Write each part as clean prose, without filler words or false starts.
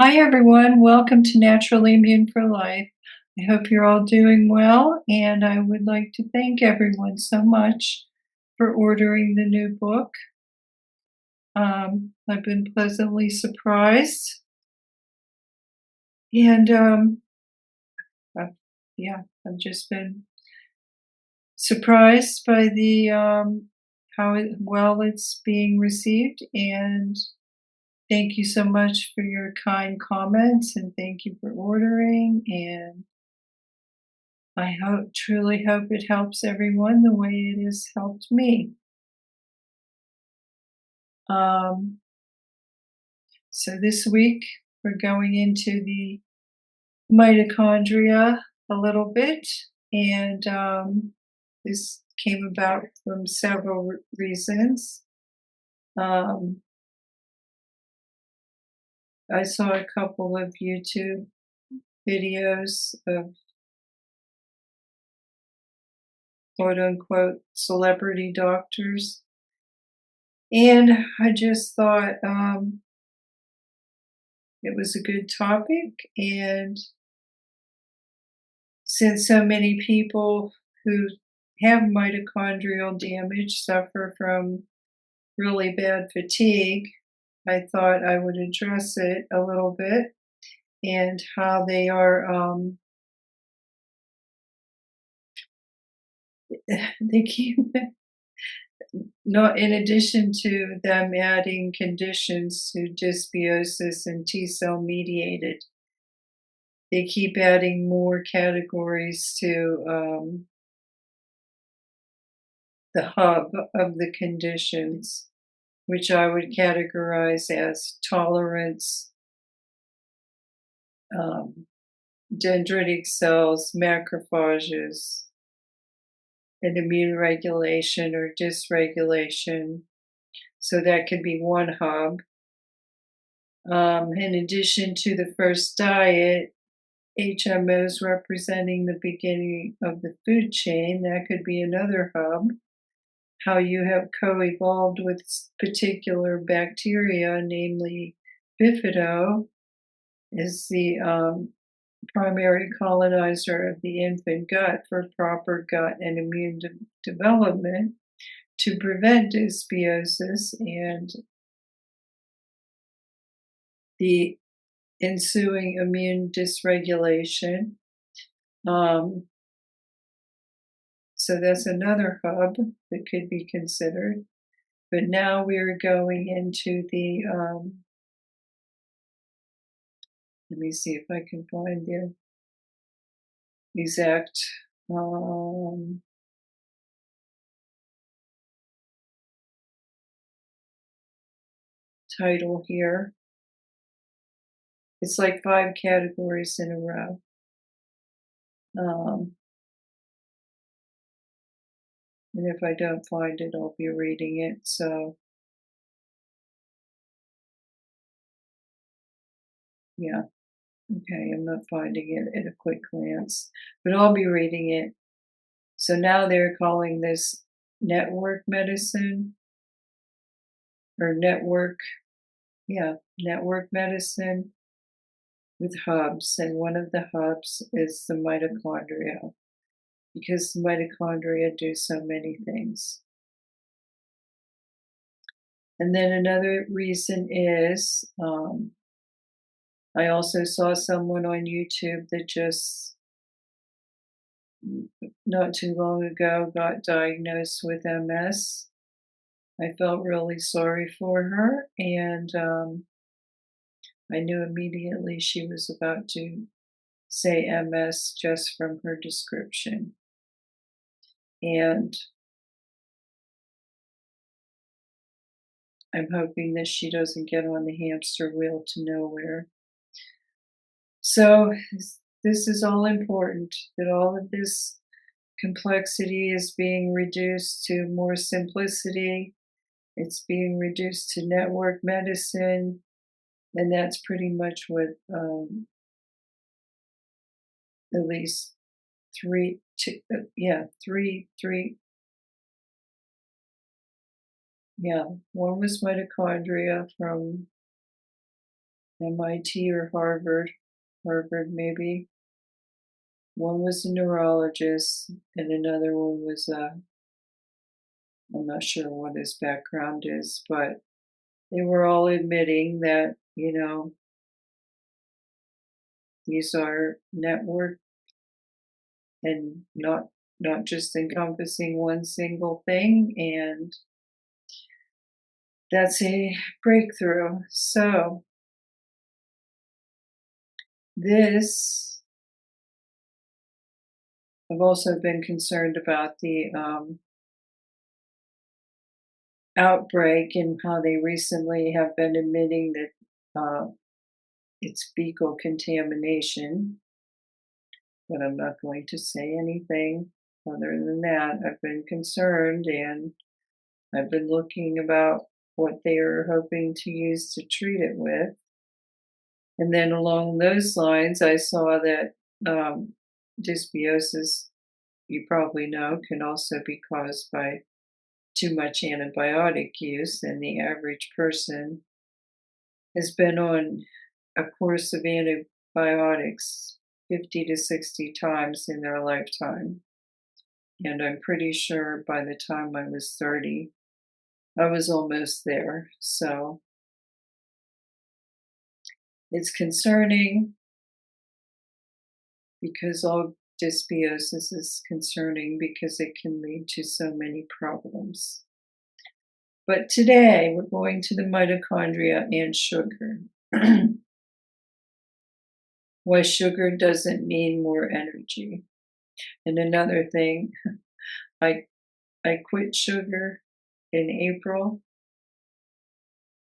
Hi, everyone. Welcome to Naturally Immune for Life. I hope you're all doing well, and I would like to thank everyone so much for ordering the new book. I've been pleasantly surprised, and I've, yeah, I've just been surprised by the well it's being received, and thank you so much for your kind comments, and thank you for ordering. And truly hope it helps everyone the way it has helped me. Um, so this week we're going into the mitochondria a little bit, and this came about from several reasons. Um, I saw a couple of YouTube videos of quote unquote celebrity doctors, and I just thought it was a good topic. And since so many people who have mitochondrial damage suffer from really bad fatigue, I thought I would address it a little bit and how they are, they keep, not in addition to them adding conditions to dysbiosis and T cell mediated, they keep adding more categories to the hub of the conditions, which I would categorize as tolerance, um, dendritic cells, macrophages, and immune regulation or dysregulation. So that could be one hub. In addition to the first diet, HMOs representing the beginning of the food chain, that could be another hub. How you have co-evolved with particular bacteria, namely bifido, is the primary colonizer of the infant gut for proper gut and immune development to prevent dysbiosis and the ensuing immune dysregulation. Um, so that's another hub that could be considered. But now we're going into the, let me see if I can find the exact title here. It's like 5 categories in a row. And if I don't find it, I'll be reading it. So, yeah, okay, I'm not finding it at a quick glance, but I'll be reading it. So now they're calling this network medicine or network medicine with hubs. And one of the hubs is the mitochondria, because the mitochondria do so many things. And then another reason is I also saw someone on YouTube that just not too long ago got diagnosed with MS. I felt really sorry for her, and I knew immediately she was about to say MS just from her description. And I'm hoping that she doesn't get on the hamster wheel to nowhere. So, this is all important, that all of this complexity is being reduced to more simplicity. It's being reduced to network medicine, and that's pretty much what at least three. Yeah, one was mitochondria from MIT or Harvard maybe. One was a neurologist, and another one was I'm not sure what his background is, but they were all admitting that, these are network and not just encompassing one single thing, and that's a breakthrough. So this, I've also been concerned about the outbreak and how they recently have been admitting that it's fecal contamination, but I'm not going to say anything other than that. I've been concerned, and I've been looking about what they are hoping to use to treat it with. And then along those lines, I saw that dysbiosis, you probably know, can also be caused by too much antibiotic use, and the average person has been on a course of antibiotics 50 to 60 times in their lifetime. And I'm pretty sure by the time I was 30, I was almost there. So it's concerning because all dysbiosis is concerning because it can lead to so many problems. But today we're going to the mitochondria and sugar. Why sugar doesn't mean more energy. And another thing, I quit sugar in April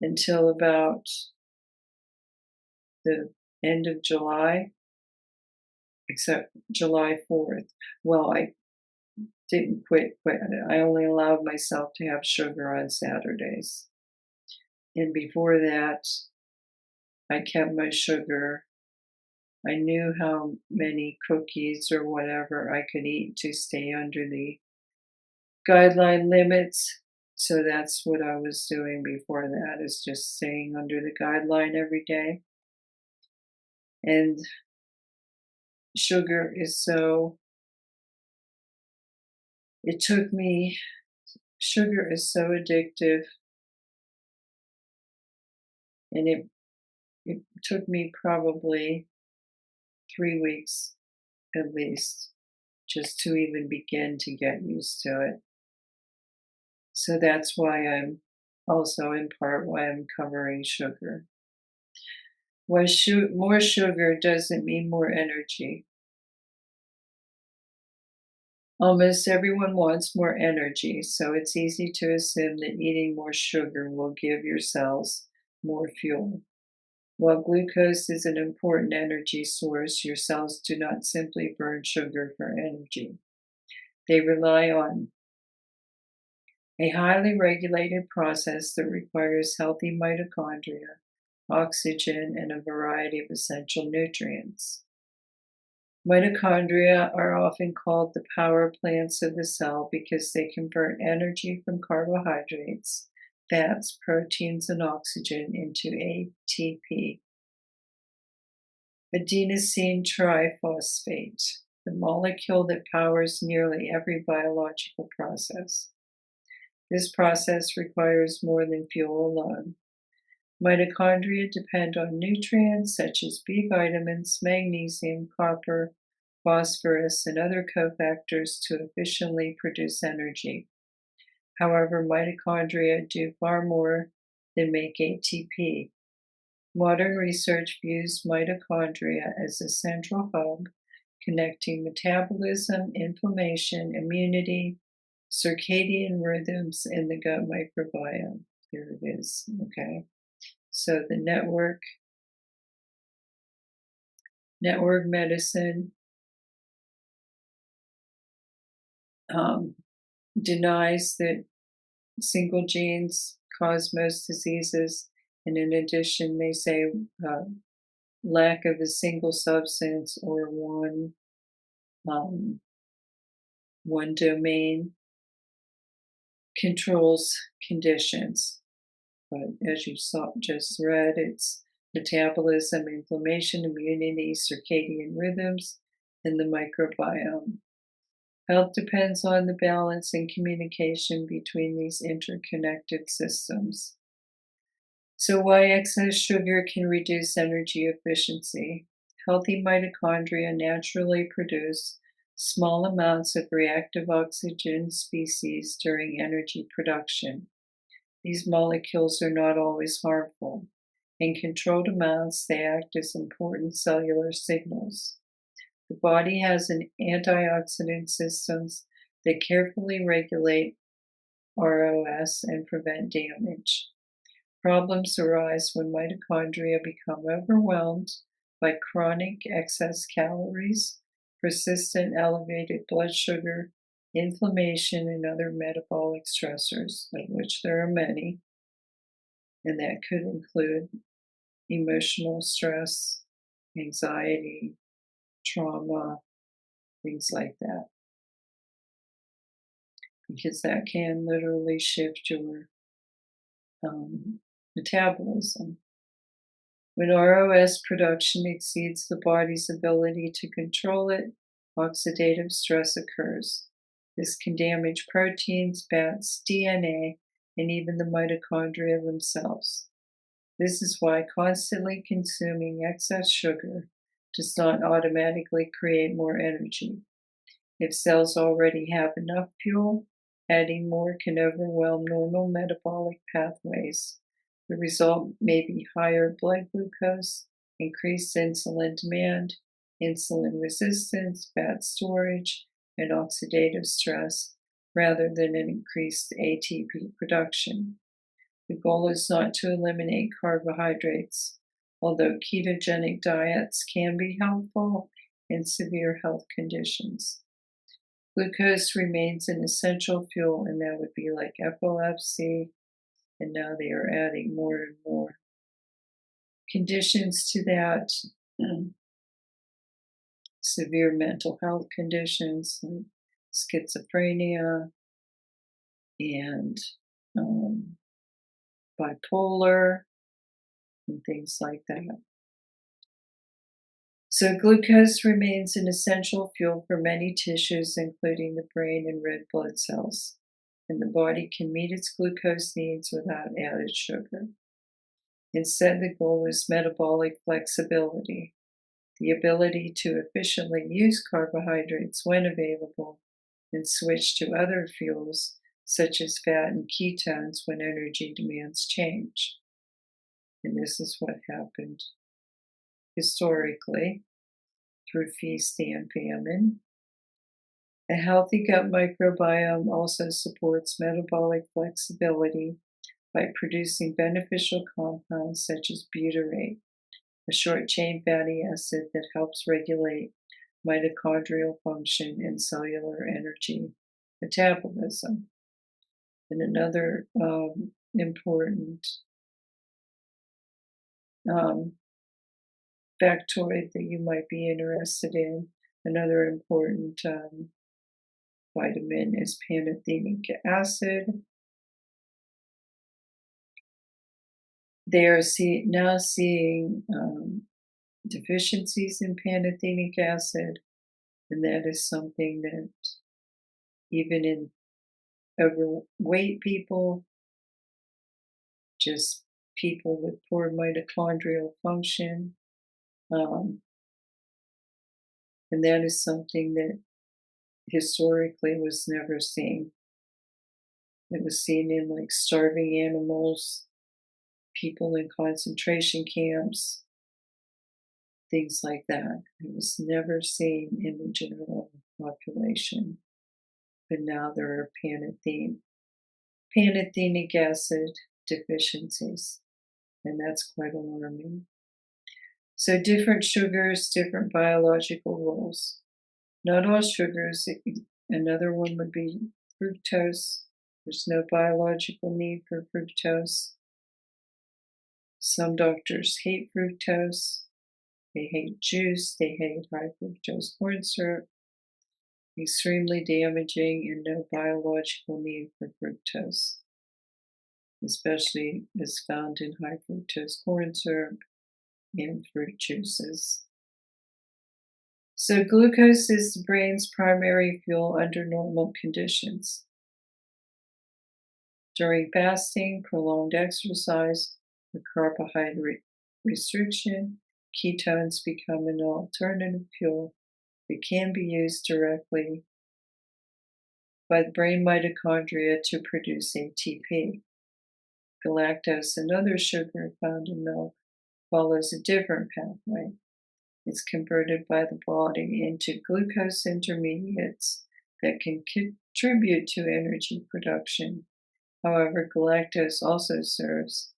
until about the end of July, except July 4th. Well, I didn't quit. I only allowed myself to have sugar on Saturdays. And before that, I kept my sugar. I knew how many cookies or whatever I could eat to stay under the guideline limits. So that's what I was doing before that, is just staying under the guideline every day. And sugar is sugar is so addictive. And it took me probably 3 weeks at least just to even begin to get used to it. So that's why I'm also in part why I'm covering sugar. Why more sugar doesn't mean more energy. Almost everyone wants more energy, so it's easy to assume that eating more sugar will give your cells more fuel. While glucose is an important energy source, your cells do not simply burn sugar for energy. They rely on a highly regulated process that requires healthy mitochondria, oxygen, and a variety of essential nutrients. Mitochondria are often called the power plants of the cell because they convert energy from carbohydrates, fats, proteins, and oxygen into ATP. Adenosine triphosphate, the molecule that powers nearly every biological process. This process requires more than fuel alone. Mitochondria depend on nutrients such as B vitamins, magnesium, copper, phosphorus, and other cofactors to efficiently produce energy. However, mitochondria do far more than make ATP. Modern research views mitochondria as a central hub connecting metabolism, inflammation, immunity, circadian rhythms, and the gut microbiome. Here it is. Okay. So the network medicine denies that single genes cause most diseases, and in addition, they say lack of a single substance or one domain controls conditions. But as you just read, it's metabolism, inflammation, immunity, circadian rhythms, and the microbiome. Health depends on the balance and communication between these interconnected systems. So, why excess sugar can reduce energy efficiency? Healthy mitochondria naturally produce small amounts of reactive oxygen species during energy production. These molecules are not always harmful. In controlled amounts, they act as important cellular signals. The body has an antioxidant systems that carefully regulate ROS and prevent damage. Problems arise when mitochondria become overwhelmed by chronic excess calories, persistent elevated blood sugar, inflammation, and other metabolic stressors, of which there are many, and that could include emotional stress, anxiety, trauma, things like that, because that can literally shift your metabolism. When ROS production exceeds the body's ability to control it, oxidative stress occurs. This can damage proteins, fats, DNA, and even the mitochondria themselves. This is why constantly consuming excess sugar does not automatically create more energy. If cells already have enough fuel, adding more can overwhelm normal metabolic pathways. The result may be higher blood glucose, increased insulin demand, insulin resistance, fat storage, and oxidative stress, rather than an increased ATP production. The goal is not to eliminate carbohydrates, although ketogenic diets can be helpful in severe health conditions. Glucose remains an essential fuel, and that would be like epilepsy, and now they are adding more and more conditions to that. Severe mental health conditions like schizophrenia and bipolar and things like that. So, glucose remains an essential fuel for many tissues, including the brain and red blood cells, and the body can meet its glucose needs without added sugar. Instead, the goal is metabolic flexibility, the ability to efficiently use carbohydrates when available and switch to other fuels such as fat and ketones when energy demands change. And this is what happened historically through feast and famine. A healthy gut microbiome also supports metabolic flexibility by producing beneficial compounds such as butyrate, a short-chain fatty acid that helps regulate mitochondrial function and cellular energy metabolism. And another important factoid that you might be interested in, another important vitamin is pantothenic acid. They are now seeing deficiencies in pantothenic acid, and that is something that even in overweight people, just people with poor mitochondrial function, and that is something that historically was never seen. It was seen in like starving animals, people in concentration camps, things like that. It was never seen in the general population. But now there are pantothenic acid deficiencies, and that's quite alarming. So different sugars, different biological roles. Not all sugars, another one would be fructose. There's no biological need for fructose. Some doctors hate fructose. They hate juice. They hate high fructose corn syrup. Extremely damaging and no biological need for fructose, especially as found in high fructose corn syrup and fruit juices. So, glucose is the brain's primary fuel under normal conditions. During fasting, prolonged exercise, or carbohydrate restriction, ketones become an alternative fuel that can be used directly by the brain mitochondria to produce ATP. Galactose, another sugar found in milk, follows a different pathway. It's converted by the body into glucose intermediates that can contribute to energy production. However, galactose also serves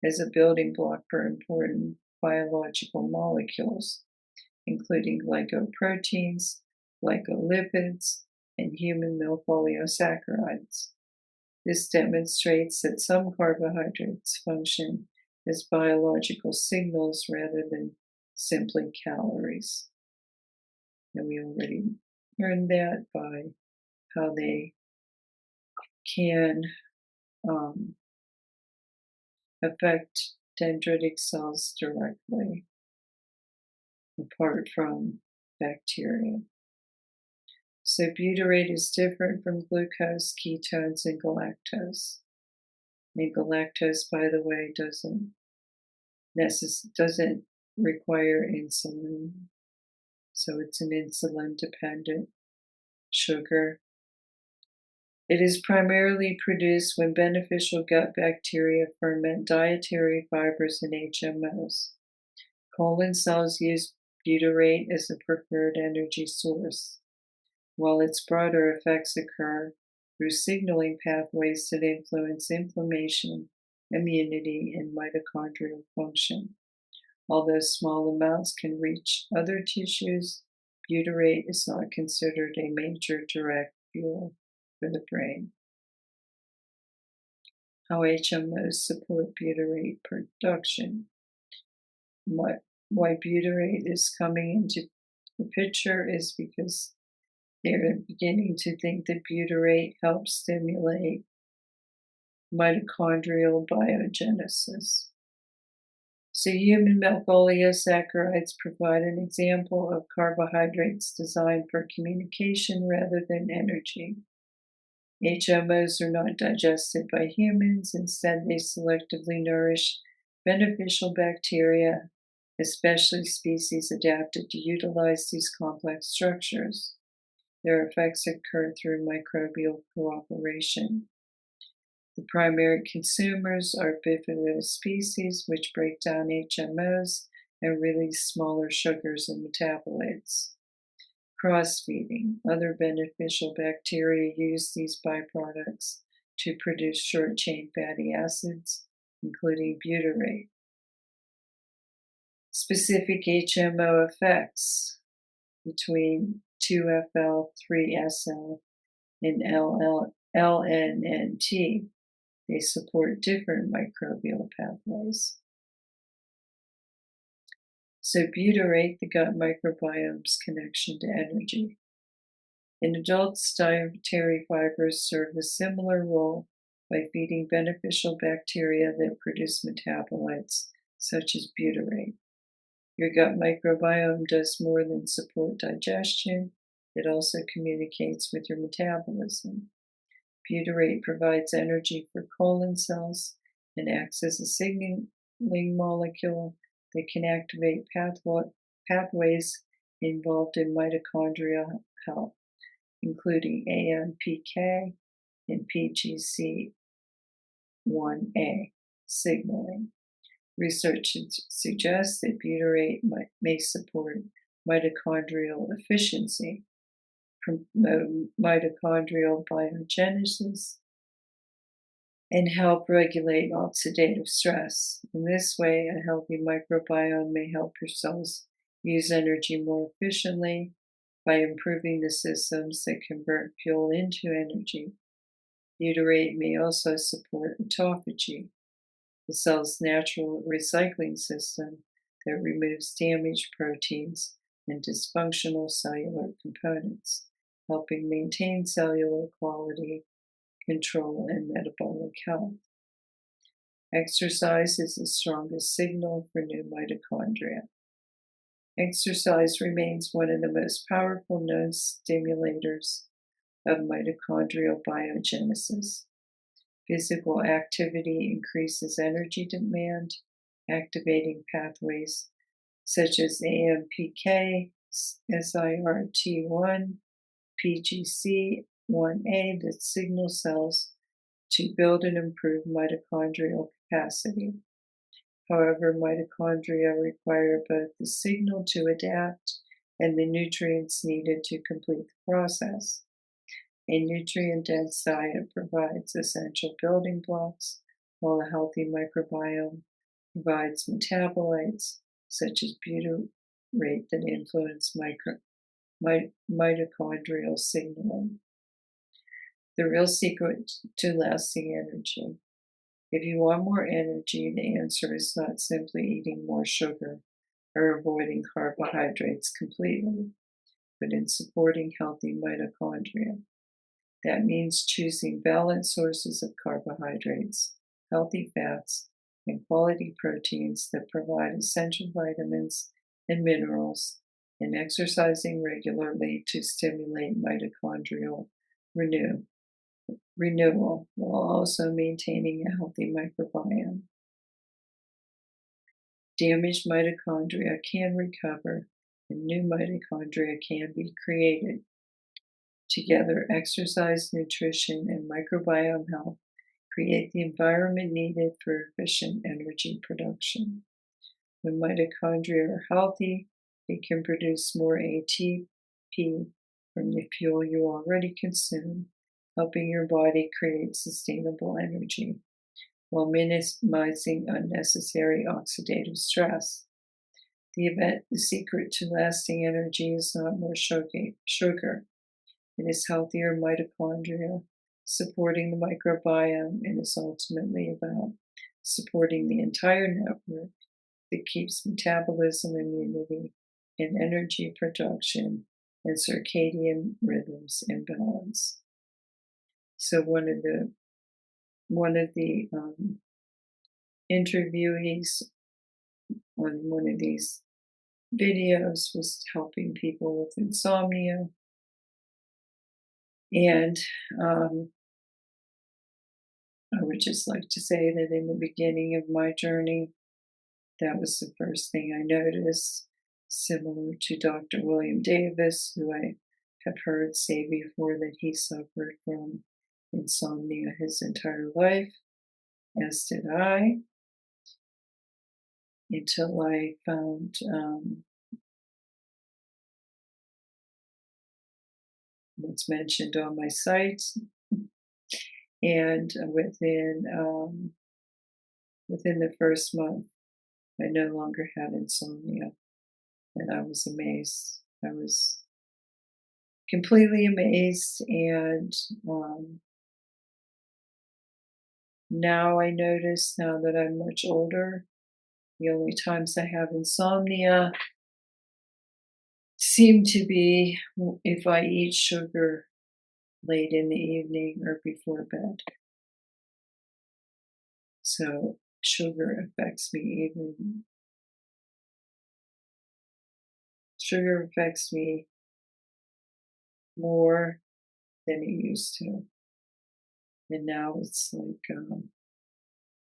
as a building block for important biological molecules, including glycoproteins, glycolipids, and human milk oligosaccharides. This demonstrates that some carbohydrates function as biological signals rather than simply calories. And we already learned that by how they can affect dendritic cells directly, apart from bacteria. So butyrate is different from glucose, ketones, and galactose. And galactose, by the way, doesn't require insulin, so it's an insulin-dependent sugar. It is primarily produced when beneficial gut bacteria ferment dietary fibers and HMOs. Colon cells use butyrate as a preferred energy source, while its broader effects occur through signaling pathways that influence inflammation, immunity, and mitochondrial function. Although small amounts can reach other tissues, butyrate is not considered a major direct fuel for the brain. How HMOs support butyrate production. Why butyrate is coming into the picture is because they're beginning to think that butyrate helps stimulate mitochondrial biogenesis. So human milk oligosaccharides provide an example of carbohydrates designed for communication rather than energy. HMOs are not digested by humans. Instead, they selectively nourish beneficial bacteria, especially species adapted to utilize these complex structures. Their effects occur through microbial cooperation. The primary consumers are bifidous species, which break down HMOs and release smaller sugars and metabolites. Cross-feeding. Other beneficial bacteria use these byproducts to produce short-chain fatty acids, including butyrate. Specific HMO effects between 2FL, 3SL, and LNNT. They support different microbial pathways. So butyrate, the gut microbiome's connection to energy. In adults, dietary fibers serve a similar role by feeding beneficial bacteria that produce metabolites, such as butyrate. Your gut microbiome does more than support digestion, it also communicates with your metabolism. Butyrate provides energy for colon cells and acts as a signaling molecule that can activate pathways involved in mitochondrial health, including AMPK and PGC1A signaling. Research suggests that butyrate may support mitochondrial efficiency, promote mitochondrial biogenesis, and help regulate oxidative stress. In this way, a healthy microbiome may help your cells use energy more efficiently by improving the systems that convert fuel into energy. Butyrate may also support autophagy, the cell's natural recycling system that removes damaged proteins and dysfunctional cellular components, helping maintain cellular quality control and metabolic health. Exercise is the strongest signal for new mitochondria. Exercise remains one of the most powerful known stimulators of mitochondrial biogenesis. Physical activity increases energy demand, activating pathways such as AMPK, SIRT1, PGC1A that signal cells to build and improve mitochondrial capacity. However, mitochondria require both the signal to adapt and the nutrients needed to complete the process. A nutrient-dense diet provides essential building blocks, while a healthy microbiome provides metabolites such as butyrate that influence mitochondrial signaling. The real secret to lasting energy. If you want more energy, the answer is not simply eating more sugar or avoiding carbohydrates completely, but in supporting healthy mitochondria. That means choosing balanced sources of carbohydrates, healthy fats, and quality proteins that provide essential vitamins and minerals, and exercising regularly to stimulate mitochondrial renewal while also maintaining a healthy microbiome. Damaged mitochondria can recover, and new mitochondria can be created. Together, exercise, nutrition, and microbiome health create the environment needed for efficient energy production. When mitochondria are healthy, they can produce more ATP from the fuel you already consume, helping your body create sustainable energy while minimizing unnecessary oxidative stress. The secret to lasting energy is not more sugar. It is healthier mitochondria, supporting the microbiome, and is ultimately about supporting the entire network that keeps metabolism, immunity, and energy production and circadian rhythms in balance. So one of the interviewees on one of these videos was helping people with insomnia. And I would just like to say that in the beginning of my journey, that was the first thing I noticed, similar to Dr. William Davis, who I have heard say before that he suffered from insomnia his entire life, as did I, until I found what's mentioned on my site. And within the first month, I no longer had insomnia, and I was amazed. I was completely amazed, and now I notice, now that I'm much older, the only times I have insomnia seem to be if I eat sugar late in the evening or before bed. So sugar affects me more than it used to. And now it's like,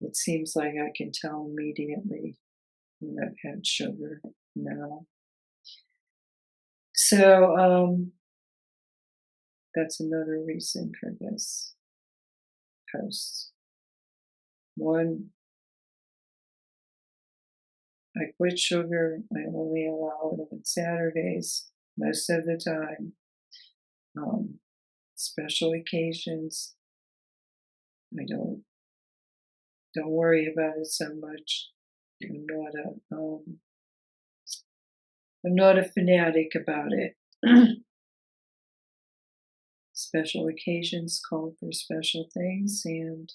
it seems like I can tell immediately when I've had sugar now. So that's another reason for this post. One, I quit sugar. I only allow it on Saturdays most of the time. Special occasions, I don't worry about it so much. I'm not a fanatic about it. Special occasions call for special things, and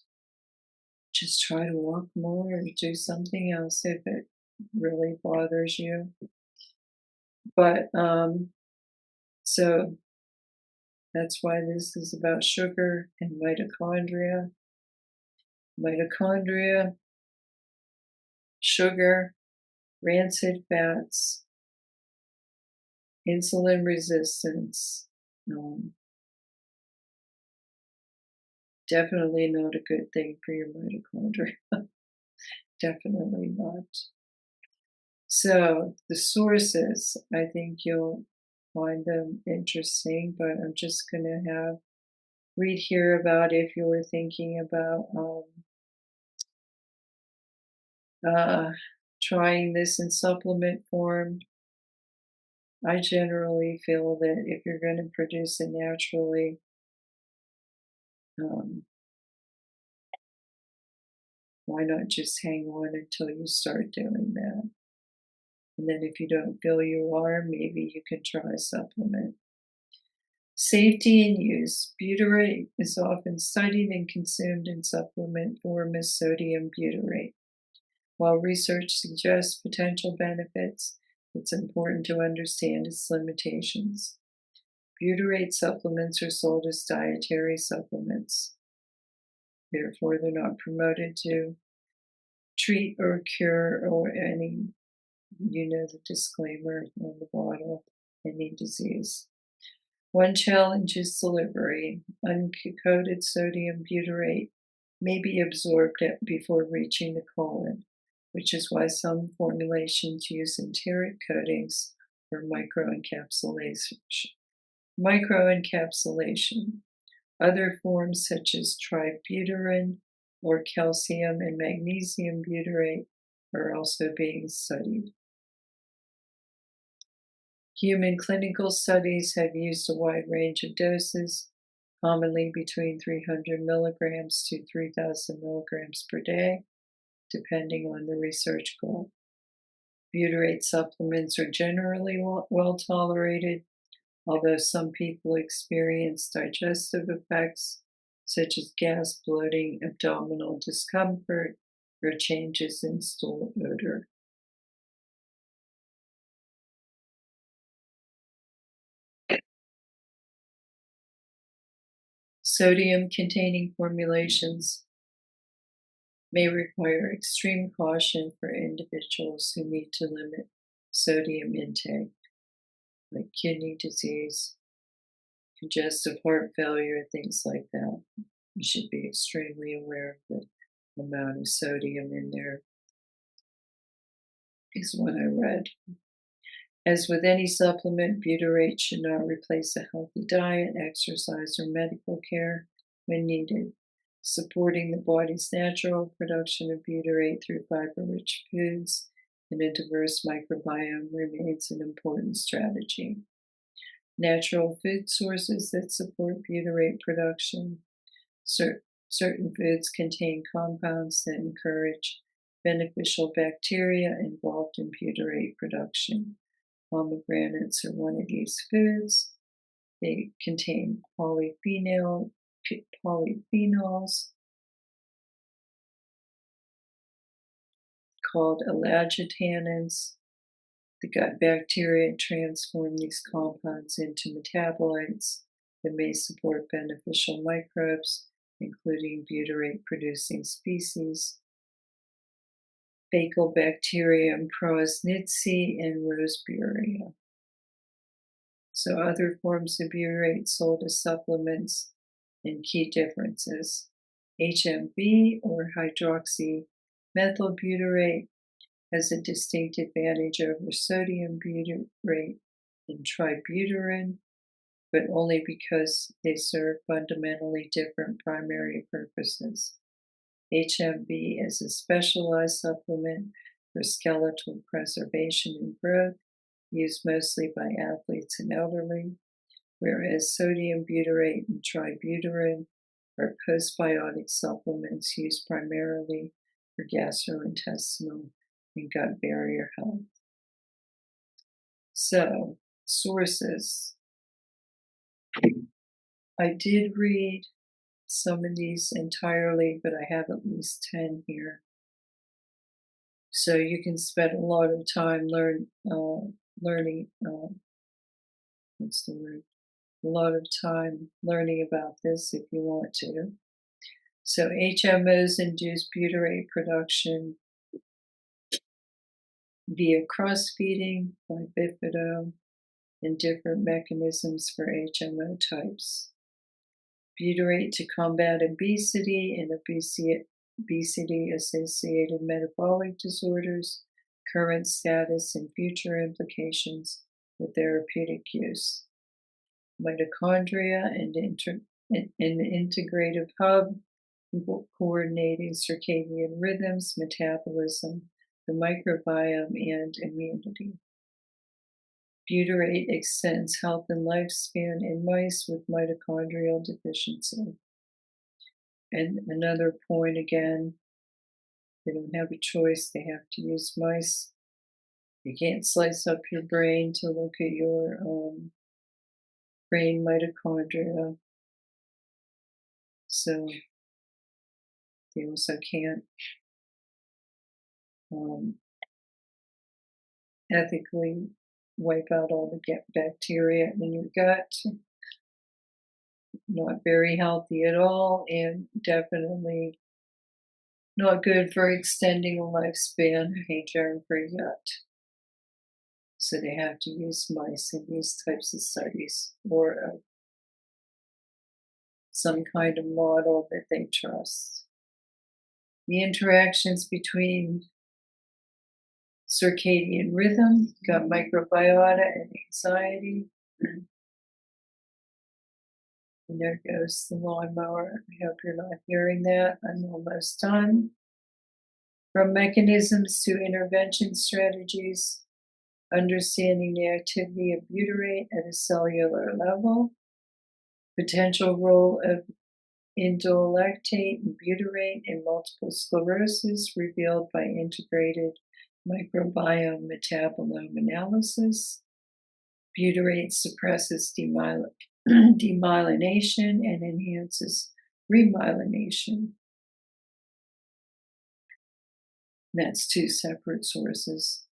just try to walk more or do something else if it really bothers you. But so that's why this is about sugar and mitochondria. Mitochondria sugar, rancid fats, insulin resistance. Definitely not a good thing for your mitochondria. Definitely not. So the sources, I think you'll find them interesting, but I'm just going to read here about if you were thinking about trying this in supplement form. I generally feel that if you're going to produce it naturally, why not just hang on until you start doing that? And then if you don't feel you are, maybe you can try a supplement. Safety and use. Butyrate is often studied and consumed in supplement form as sodium butyrate. While research suggests potential benefits, it's important to understand its limitations. Butyrate supplements are sold as dietary supplements. Therefore, they're not promoted to treat or cure or any, the disclaimer on the bottle, any disease. One challenge is delivery. Uncoated sodium butyrate may be absorbed before reaching the colon, which is why some formulations use enteric coatings for microencapsulation. Other forms, such as tributyrin or calcium and magnesium butyrate, are also being studied. Human clinical studies have used a wide range of doses, commonly between 300 milligrams to 3,000 milligrams per day, depending on the research goal. Butyrate supplements are generally well tolerated, although some people experience digestive effects such as gas, bloating, abdominal discomfort, or changes in stool odor. Sodium-containing formulations may require extreme caution for individuals who need to limit sodium intake, like kidney disease, congestive heart failure, things like that. You should be extremely aware of the amount of sodium in there, is what I read. As with any supplement, butyrate should not replace a healthy diet, exercise, or medical care when needed. Supporting the body's natural production of butyrate through fiber-rich foods and a diverse microbiome remains an important strategy. Natural food sources that support butyrate production. Certain foods contain compounds that encourage beneficial bacteria involved in butyrate production. Pomegranates are one of these foods. They contain polyphenols called elagitannins. The gut bacteria transform these compounds into metabolites that may support beneficial microbes, including butyrate-producing species, Faecalbacterium prosnitzi, and Roseburia. So other forms of butyrate sold as supplements and key differences. HMB, or hydroxymethylbutyrate, has a distinct advantage over sodium butyrate and tributyrin, but only because they serve fundamentally different primary purposes. HMB is a specialized supplement for skeletal preservation and growth, used mostly by athletes and elderly, whereas sodium butyrate and tributyrin are postbiotic supplements used primarily for gastrointestinal and gut barrier health. So, sources. I did read some of these entirely, but I have at least 10 here. So you can spend a lot of time learning, what's the word? A lot of time learning about this if you want to. So HMOs induce butyrate production via cross-feeding by bifidobacterium and different mechanisms for HMO types. Butyrate to combat obesity and obesity-associated metabolic disorders, current status and future implications with therapeutic use. Mitochondria and an integrative hub coordinating circadian rhythms, metabolism, the microbiome, and immunity. Butyrate extends health and lifespan in mice with mitochondrial deficiency. And another point again, they don't have a choice, they have to use mice. You can't slice up your brain to look at your brain mitochondria. So they also can't ethically wipe out all the bacteria in your gut. Not very healthy at all, and definitely not good for extending a lifespan, a germ-free gut. So they have to use mice in these types of studies, or some kind of model that they trust. The interactions between circadian rhythm, gut microbiota, and anxiety. And there goes the lawnmower. I hope you're not hearing that. I'm almost done. From mechanisms to intervention strategies, understanding the activity of butyrate at a cellular level, potential role of indole lactate and butyrate in multiple sclerosis revealed by integrated microbiome metabolome analysis. Butyrate suppresses demyelination and enhances remyelination. That's two separate sources.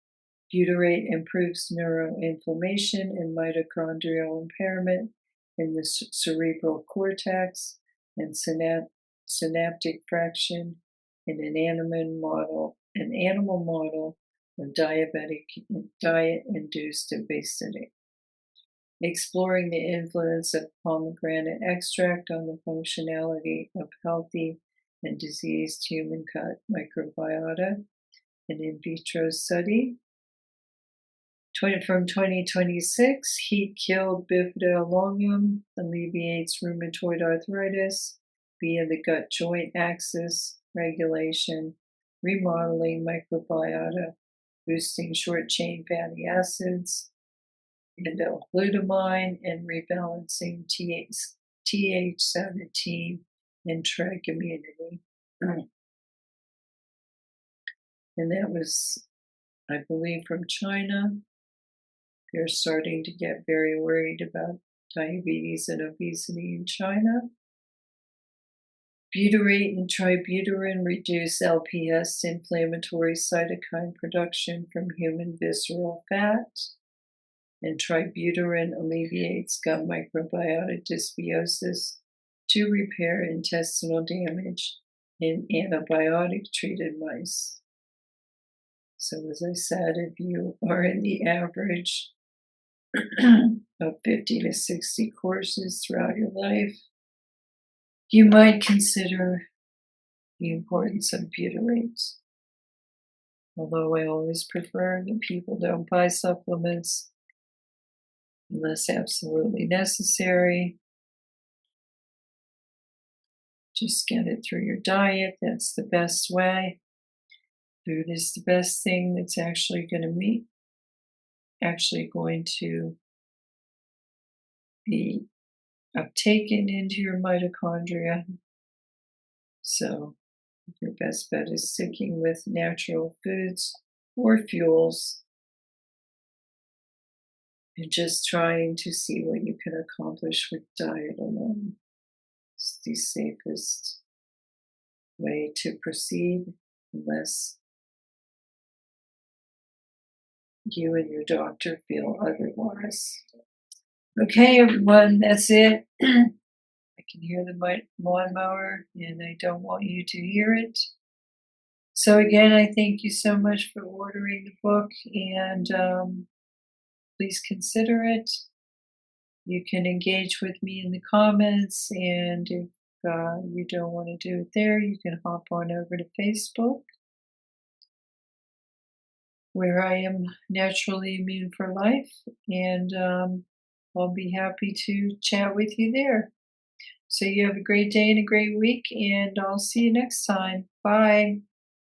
Butyrate improves neuroinflammation and mitochondrial impairment in the cerebral cortex and synaptic fraction in an animal model of diet-induced obesity. Exploring the influence of pomegranate extract on the functionality of healthy and diseased human gut microbiota, an in vitro study. From 2026, heat-killed bifidobacterium alleviates rheumatoid arthritis via the gut joint axis regulation, remodeling microbiota, boosting short-chain fatty acids, glutamine, and rebalancing TH17 and TREG immunity. And that was, I believe, from China. They're starting to get very worried about diabetes and obesity in China. Butyrate and tributyrin reduce LPS, inflammatory cytokine production from human visceral fat. And tributyrin alleviates gut microbiota dysbiosis to repair intestinal damage in antibiotic-treated mice. So as I said, if you are in the average of 50 to 60 courses throughout your life, you might consider the importance of butyrate. Although I always prefer that people don't buy supplements unless absolutely necessary. Just get it through your diet. That's the best way. Food is the best thing that's actually going to be uptaken into your mitochondria. So your best bet is sticking with natural foods or fuels and just trying to see what you can accomplish with diet alone. It's the safest way to proceed unless you and your doctor feel otherwise. Okay, everyone, that's it. I can hear the lawnmower, and I don't want you to hear it. So again, I thank you so much for ordering the book, and please consider it. You can engage with me in the comments, and if you don't want to do it there, you can hop on over to Facebook, where I am naturally immune for life, and I'll be happy to chat with you there. So you have a great day and a great week, and I'll see you next time. Bye.